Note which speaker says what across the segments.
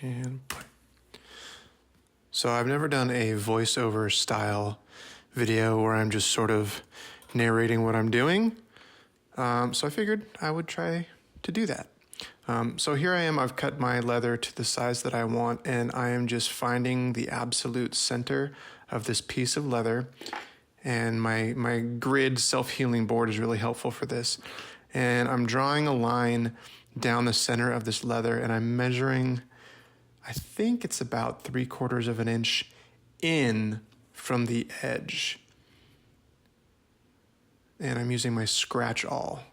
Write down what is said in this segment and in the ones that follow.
Speaker 1: And play. So I've never done a voiceover style video where I'm just sort of narrating what I'm doing. So I figured I would try to do that. So here I am, I've cut my leather to the size that I want, and I am just finding the absolute center of this piece of leather. And my grid self-healing board is really helpful for this. And I'm drawing a line down the center of this leather, and I'm measuring, I think it's about 3/4 of an inch in from the edge. And I'm using my scratch awl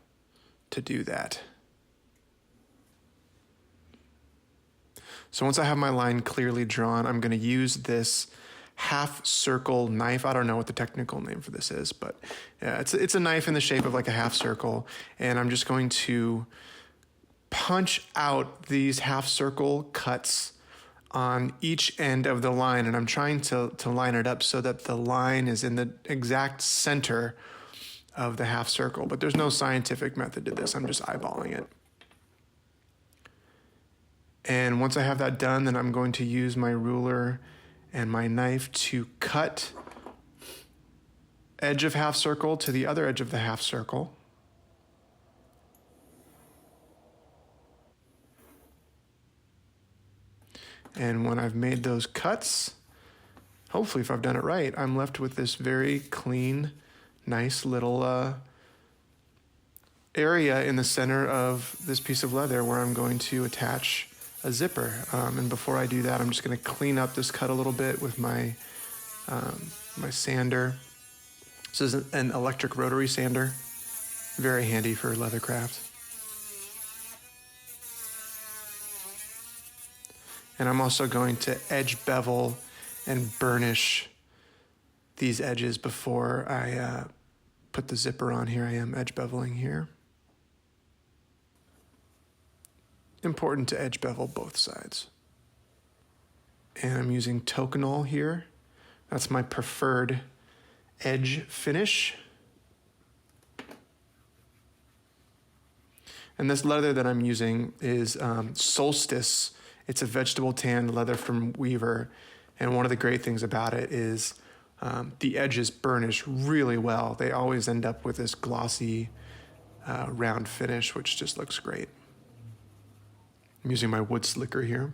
Speaker 1: to do that. So once I have my line clearly drawn, I'm going to use this half circle knife. I don't know what the technical name for this is, but yeah, it's a knife in the shape of like a half circle. And I'm just going to punch out these half circle cuts on each end of the line. And I'm trying to line it up so that the line is in the exact center of the half circle. But there's no scientific method to this. I'm just eyeballing it. And once I have that done, then I'm going to use my ruler and my knife to cut edge of half circle to the other edge of the half circle. And when I've made those cuts, hopefully if I've done it right, I'm left with this very clean, nice little area in the center of this piece of leather where I'm going to attach a zipper. And before I do that, I'm just going to clean up this cut a little bit with my my sander. This is an electric rotary sander, very handy for leathercraft. And I'm also going to edge bevel and burnish these edges before I put the zipper on. Here I am edge beveling here. Important to edge bevel both sides. And I'm using Tokenol here. That's my preferred edge finish. And this leather that I'm using is Solstice. It's a vegetable tanned leather from Weaver. And one of the great things about it is the edges burnish really well. They always end up with this glossy round finish, which just looks great. I'm using my wood slicker here.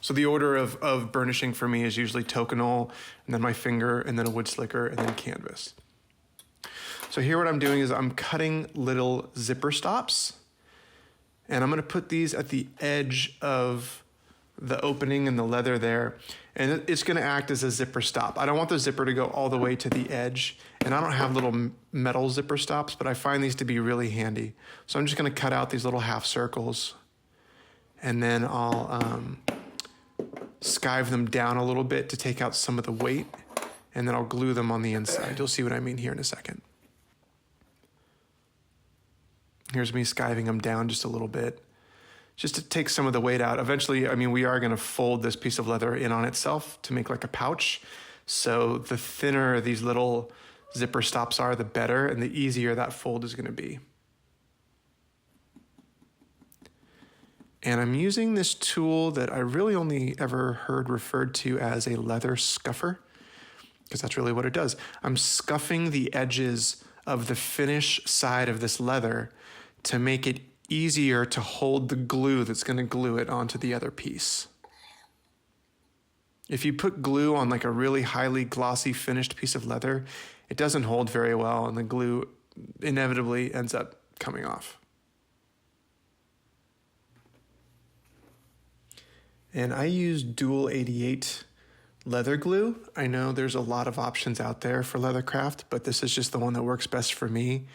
Speaker 1: So the order of burnishing for me is usually Tokenol, and then my finger, and then a wood slicker, and then canvas. So here what I'm doing is I'm cutting little zipper stops, and I'm going to put these at the edge of the opening in the leather there, and it's going to act as a zipper stop. I don't want the zipper to go all the way to the edge, and I don't have little metal zipper stops, but I find these to be really handy. So I'm just going to cut out these little half circles, and then I'll skive them down a little bit to take out some of the weight, and then I'll glue them on the inside. You'll see what I mean here in a second. Here's me skiving them down just a little bit, just to take some of the weight out. Eventually, I mean, we are going to fold this piece of leather in on itself to make like a pouch. So the thinner these little zipper stops are, the better, and the easier that fold is going to be. And I'm using this tool that I really only ever heard referred to as a leather scuffer, because that's really what it does. I'm scuffing the edges of the finish side of this leather to make it easier to hold the glue that's going to glue it onto the other piece. If you put glue on like a really highly glossy finished piece of leather, it doesn't hold very well, and the glue inevitably ends up coming off. And I use Dual 88 leather glue. I know there's a lot of options out there for leathercraft, but this is just the one that works best for me.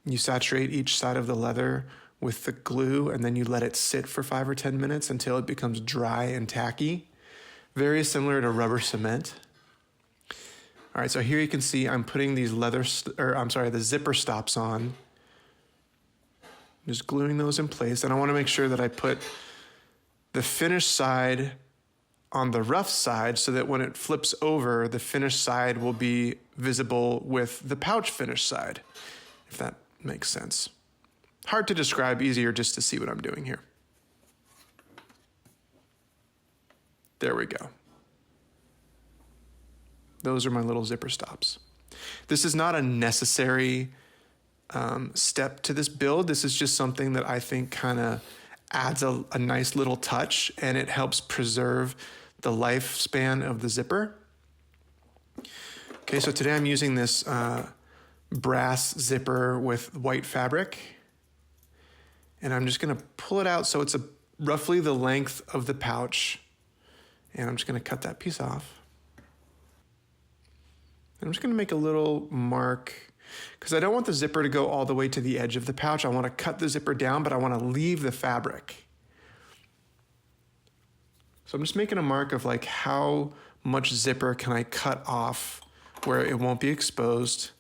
Speaker 1: You saturate each side of the leather with the glue, and then you let it sit for 5 or 10 minutes until it becomes dry and tacky. Very similar to rubber cement. All right, so here you can see I'm putting these the zipper stops on. Just gluing those in place, and I want to make sure that I put the finished side on the rough side so that when it flips over, the finished side will be visible with the pouch finished side, if that makes sense. Hard to describe, easier just to see what I'm doing here. There we go. Those are my little zipper stops. This is not a necessary step to this build. This is just something that I think kind of adds a nice little touch, and it helps preserve the lifespan of the zipper. Okay, so today I'm using this brass zipper with white fabric, and I'm just gonna pull it out so it's roughly the length of the pouch, and I'm just gonna cut that piece off. And I'm just gonna make a little mark because I don't want the zipper to go all the way to the edge of the pouch. I want to cut the zipper down, but I want to leave the fabric. So I'm just making a mark of like how much zipper can I cut off where it won't be exposed.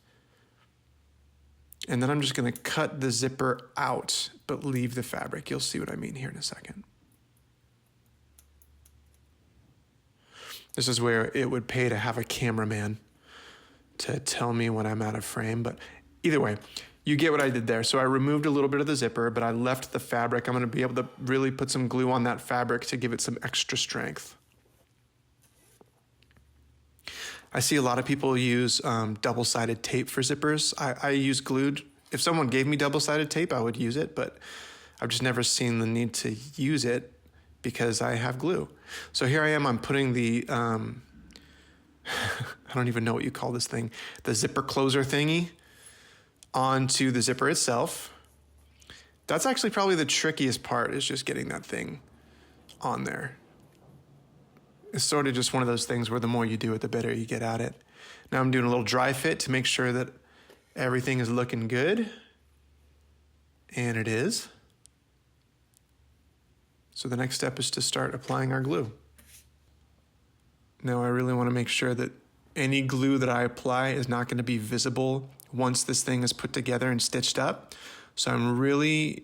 Speaker 1: And then I'm just going to cut the zipper out, but leave the fabric. You'll see what I mean here in a second. This is where it would pay to have a cameraman to tell me when I'm out of frame, but either way, you get what I did there. So I removed a little bit of the zipper, but I left the fabric. I'm gonna be able to really put some glue on that fabric to give it some extra strength. I see a lot of people use double-sided tape for zippers. I use glued. If someone gave me double-sided tape, I would use it, but I've just never seen the need to use it because I have glue. So here I am, I'm putting the, I don't even know what you call this thing, the zipper closer thingy onto the zipper itself. That's actually probably the trickiest part, is just getting that thing on there. It's sort of just one of those things where the more you do it, the better you get at it. Now I'm doing a little dry fit to make sure that everything is looking good. And it is. So the next step is to start applying our glue. Now I really want to make sure that any glue that I apply is not going to be visible once this thing is put together and stitched up. So I'm really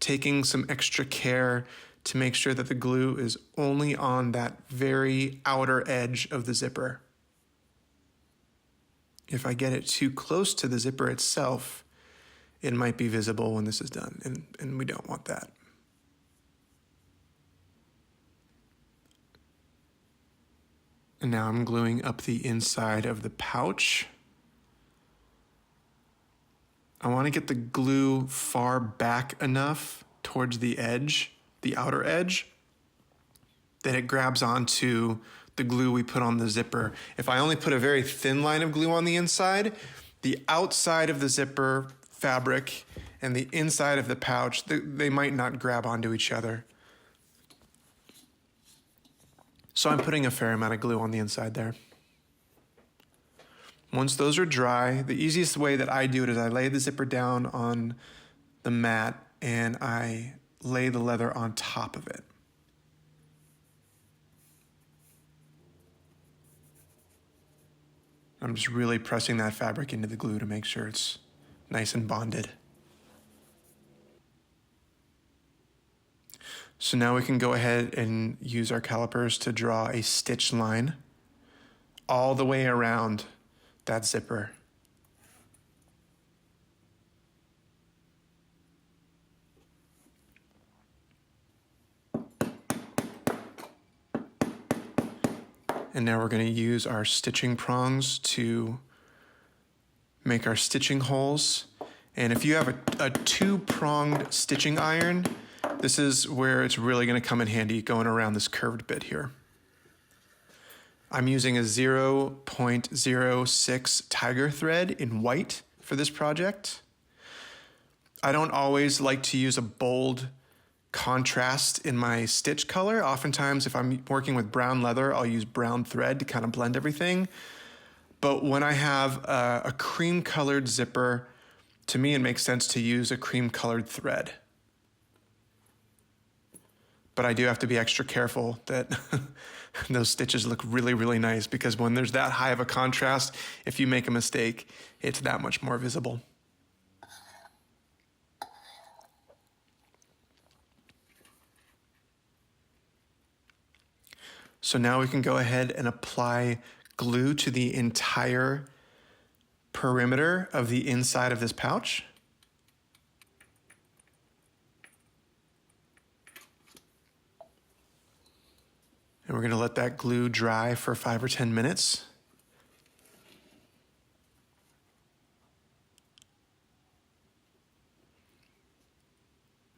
Speaker 1: taking some extra care to make sure that the glue is only on that very outer edge of the zipper. If I get it too close to the zipper itself, it might be visible when this is done, and we don't want that. And now I'm gluing up the inside of the pouch. I want to get the glue far back enough towards the edge, the outer edge, that it grabs onto the glue we put on the zipper. If I only put a very thin line of glue on the inside, the outside of the zipper fabric and the inside of the pouch, they might not grab onto each other. So I'm putting a fair amount of glue on the inside there. Once those are dry, the easiest way that I do it is I lay the zipper down on the mat and I lay the leather on top of it. I'm just really pressing that fabric into the glue to make sure it's nice and bonded. So now we can go ahead and use our calipers to draw a stitch line all the way around that zipper. And now we're going to use our stitching prongs to make our stitching holes. And if you have a two-pronged stitching iron, this is where it's really going to come in handy going around this curved bit here. I'm using a 0.06 tiger thread in white for this project. I don't always like to use a bold contrast in my stitch color. Oftentimes, if I'm working with brown leather, I'll use brown thread to kind of blend everything. But when I have a cream-colored zipper, to me it makes sense to use a cream-colored thread. But I do have to be extra careful that those stitches look really, really nice, because when there's that high of a contrast, if you make a mistake, it's that much more visible. So now we can go ahead and apply glue to the entire perimeter of the inside of this pouch. And we're gonna let that glue dry for 5 or 10 minutes.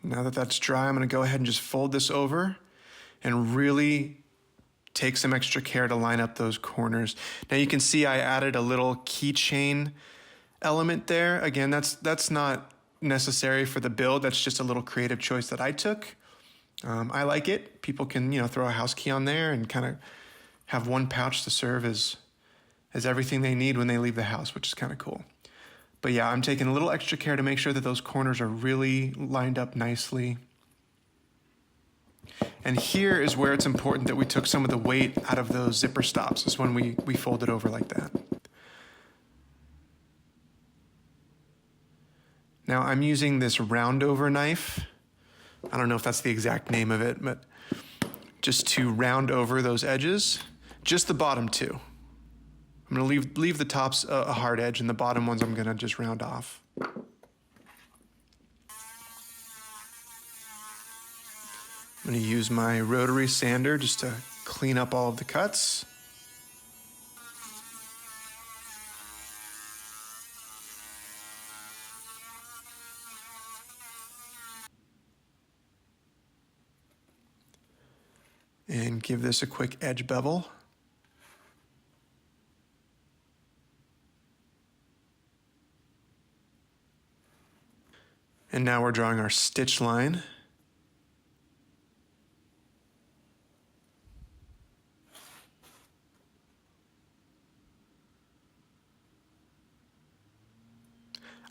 Speaker 1: Now that that's dry, I'm gonna go ahead and just fold this over and really take some extra care to line up those corners. Now you can see I added a little keychain element there. Again, that's not necessary for the build. That's just a little creative choice that I took. I like it. People can, throw a house key on there and kind of have one pouch to serve as everything they need when they leave the house, which is kind of cool. But yeah, I'm taking a little extra care to make sure that those corners are really lined up nicely. And here is where it's important that we took some of the weight out of those zipper stops, is when we fold it over like that. Now I'm using this round over knife. I don't know if that's the exact name of it, but just to round over those edges, just the bottom two. I'm gonna leave the tops a hard edge, and the bottom ones I'm gonna just round off. I'm gonna use my rotary sander just to clean up all of the cuts. And give this a quick edge bevel. And now we're drawing our stitch line.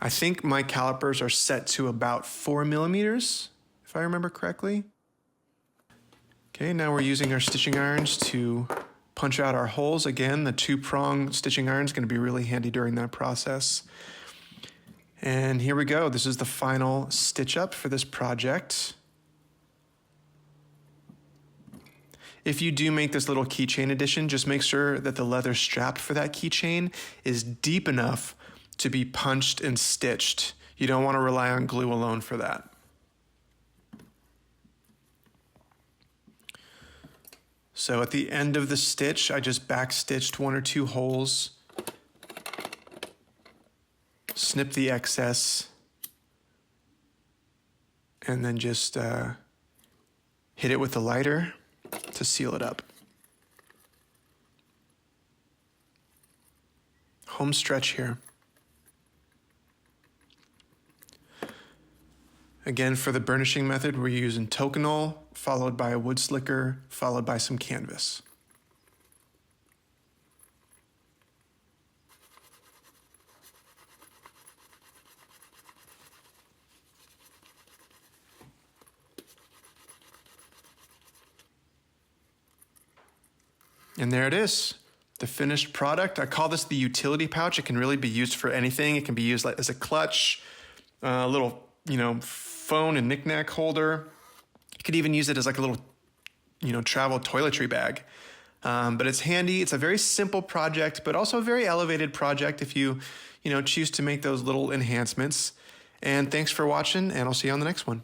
Speaker 1: I think my calipers are set to about 4 millimeters, if I remember correctly. Okay, now we're using our stitching irons to punch out our holes. Again, the 2-prong stitching iron is going to be really handy during that process. And here we go. This is the final stitch up for this project. If you do make this little keychain addition, just make sure that the leather strap for that keychain is deep enough to be punched and stitched. You don't want to rely on glue alone for that. So at the end of the stitch, I just back stitched 1 or 2 holes, snip the excess, and then just hit it with the lighter to seal it up. Home stretch here. Again, for the burnishing method, we're using toconol, followed by a wood slicker, followed by some canvas. And there it is, the finished product. I call this the utility pouch. It can really be used for anything. It can be used as a clutch, a little, phone and knickknack holder. You could even use it as like a little, travel toiletry bag. But it's handy. It's a very simple project, but also a very elevated project if you, choose to make those little enhancements. And thanks for watching, and I'll see you on the next one.